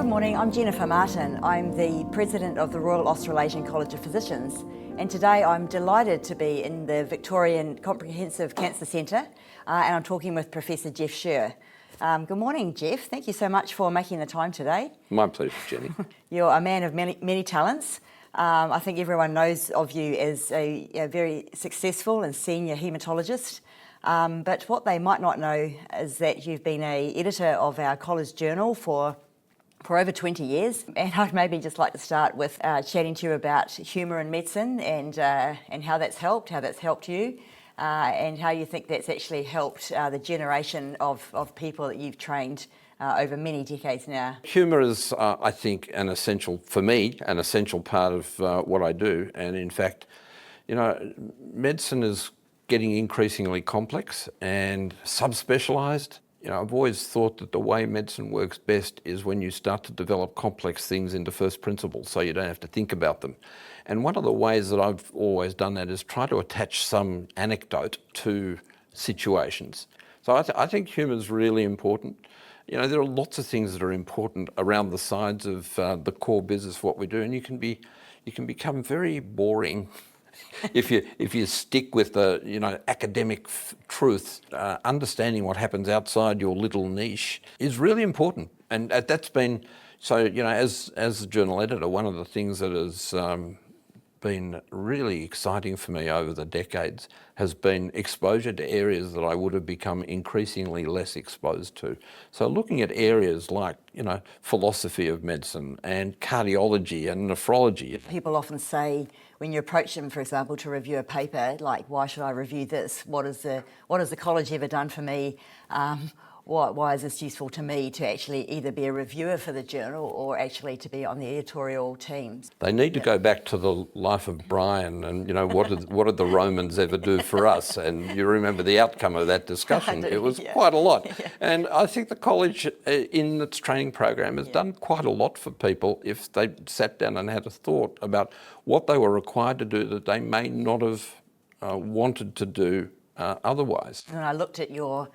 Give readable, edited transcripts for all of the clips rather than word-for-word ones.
morning, I'm Jennifer Martin. I'm the President of the Royal Australasian College of Physicians, and today I'm delighted to be in the Victorian Comprehensive Cancer Centre and I'm talking with Professor Jeff Szer. Good morning, Jeff. Thank you so much for making the time today. My pleasure, Jenny. You're a man of many talents. I think everyone knows of you as a very successful and senior haematologist. But what they might not know is that you've been an editor of our college journal for over 20 years. And I'd maybe just like to start with chatting to you about humour in medicine and how that's helped you, and how you think that's actually helped the generation of people that you've trained over many decades now. Humour is, I think, an essential part of what I do. And in fact, medicine is getting increasingly complex and subspecialised. I've always thought that the way medicine works best is when you start to develop complex things into first principles so you don't have to think about them. And one of the ways that I've always done that is try to attach some anecdote to situations. So I think humour is really important. There are lots of things that are important around the sides of the core business of what we do, and you can become very boring if you stick with the academic truth. Understanding what happens outside your little niche is really important, and that's been so. As the journal editor, one of the things that has been really exciting for me over the decades has been exposure to areas that I would have become increasingly less exposed to. So looking at areas like, philosophy of medicine and cardiology and nephrology. People often say when you approach them, for example, to review a paper, like, why should I review this? What has the college ever done for me? Why is this useful to me to actually either be a reviewer for the journal or actually to be on the editorial teams? They need to go back to the life of Brian and, what did the Romans ever do for us? And you remember the outcome of that discussion. It was quite a lot. Yeah. And I think the college in its training program has done quite a lot for people if they sat down and had a thought about what they were required to do that they may not have wanted to do otherwise. When I looked at your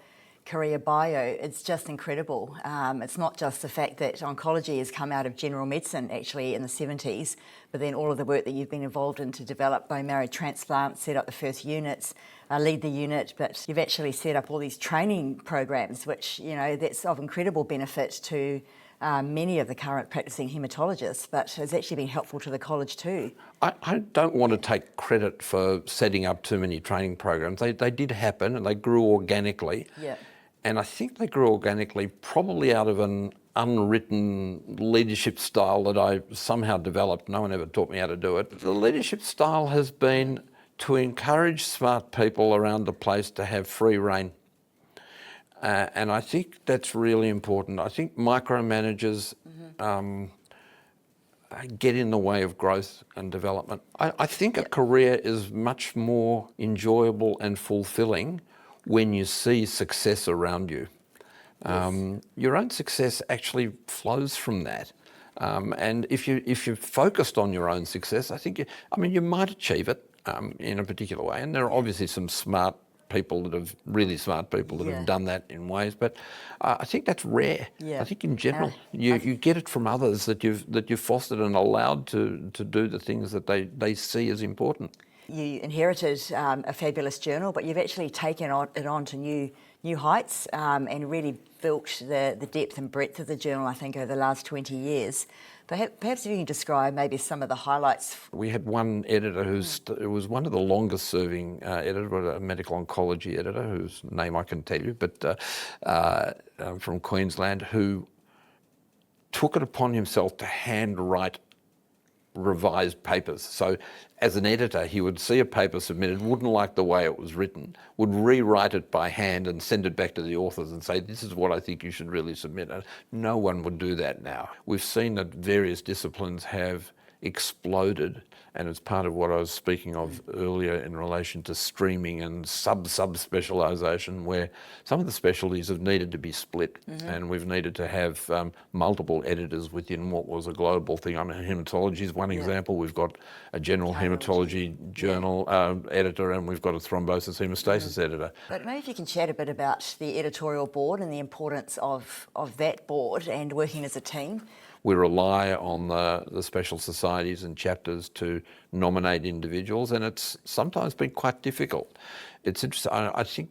career bio, it's just incredible. It's not just the fact that oncology has come out of general medicine actually in the 70s, but then all of the work that you've been involved in to develop bone marrow transplants, set up the first units, lead the unit, but you've actually set up all these training programs, which, that's of incredible benefit to many of the current practicing haematologists, but has actually been helpful to the college too. I don't want to take credit for setting up too many training programs. They did happen and they grew organically. Yeah. And I think they grew organically probably out of an unwritten leadership style that I somehow developed. No one ever taught me how to do it. The leadership style has been to encourage smart people around the place to have free rein. And I think that's really important. I think micromanagers get in the way of growth and development. I think a career is much more enjoyable and fulfilling when you see success around you. Your own success actually flows from that. And if you're focused on your own success, I think you might achieve it in a particular way. And there are obviously some really smart people that have done that in ways, but I think that's rare. Yeah. I think in general, you get it from others that you've fostered and allowed to do the things that they see as important. You inherited a fabulous journal, but you've actually taken it on to new heights and really built the depth and breadth of the journal, I think, over the last 20 years. Perhaps if you can describe maybe some of the highlights. We had one editor who was one of the longest serving editors, a medical oncology editor whose name I can tell you, but from Queensland, who took it upon himself to handwrite revised papers. So as an editor, he would see a paper submitted, wouldn't like the way it was written, would rewrite it by hand and send it back to the authors and say, this is what I think you should really submit. And no one would do that now. We've seen that various disciplines have exploded, and it's part of what I was speaking of earlier in relation to streaming and sub-specialisation, where some of the specialties have needed to be split, and we've needed to have multiple editors within what was a global thing. Haematology is one example. We've got a general haematology journal editor, and we've got a thrombosis hemostasis editor. But maybe if you can chat a bit about the editorial board and the importance of that board and working as a team. We rely on the special societies and chapters to nominate individuals, and it's sometimes been quite difficult. It's interesting. I think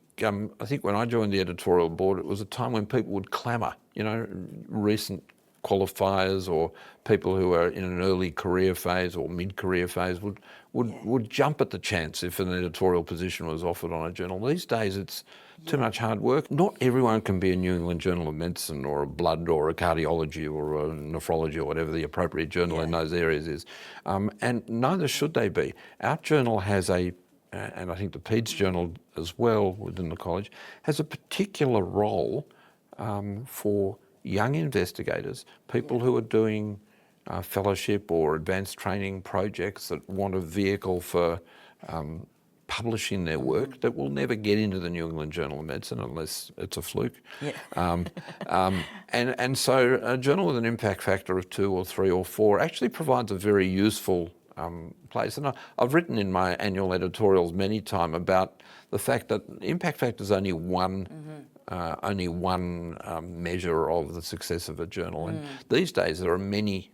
when I joined the editorial board, it was a time when people would clamour. Recent qualifiers or people who are in an early career phase or mid-career phase would jump at the chance if an editorial position was offered on a journal. These days it's too much hard work. Not everyone can be a New England Journal of Medicine or a blood or a cardiology or a nephrology or whatever the appropriate journal in those areas is. And neither should they be. Our journal has and I think the PEDS journal as well within the college, has a particular role for young investigators, people who are doing fellowship or advanced training projects that want a vehicle for publishing their work that will never get into the New England Journal of Medicine unless it's a fluke. And so a journal with an impact factor of 2 or 3 or 4 actually provides a very useful place. And I've written in my annual editorials many times about the fact that impact factor is only one measure of the success of a journal. And these days there are many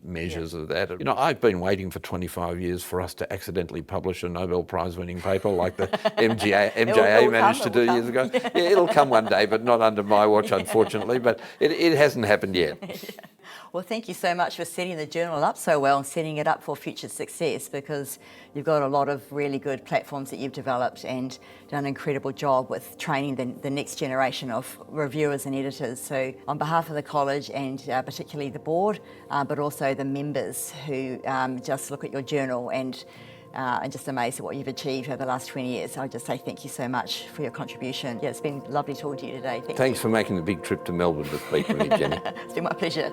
measures of that. I've been waiting for 25 years for us to accidentally publish a Nobel Prize winning paper like the MJA managed to do years ago. It'll come one day, but not under my watch, unfortunately. But it hasn't happened yet. Well, thank you so much for setting the journal up so well and setting it up for future success, because you've got a lot of really good platforms that you've developed and done an incredible job with training the next generation of reviewers and editors. So on behalf of the college and particularly the board, but also the members who just look at your journal and just amazed at what you've achieved over the last 20 years. I just say thank you so much for your contribution. Yeah, it's been lovely talking to you today. Thanks for making the big trip to Melbourne to speak with me, Jenny. It's been my pleasure.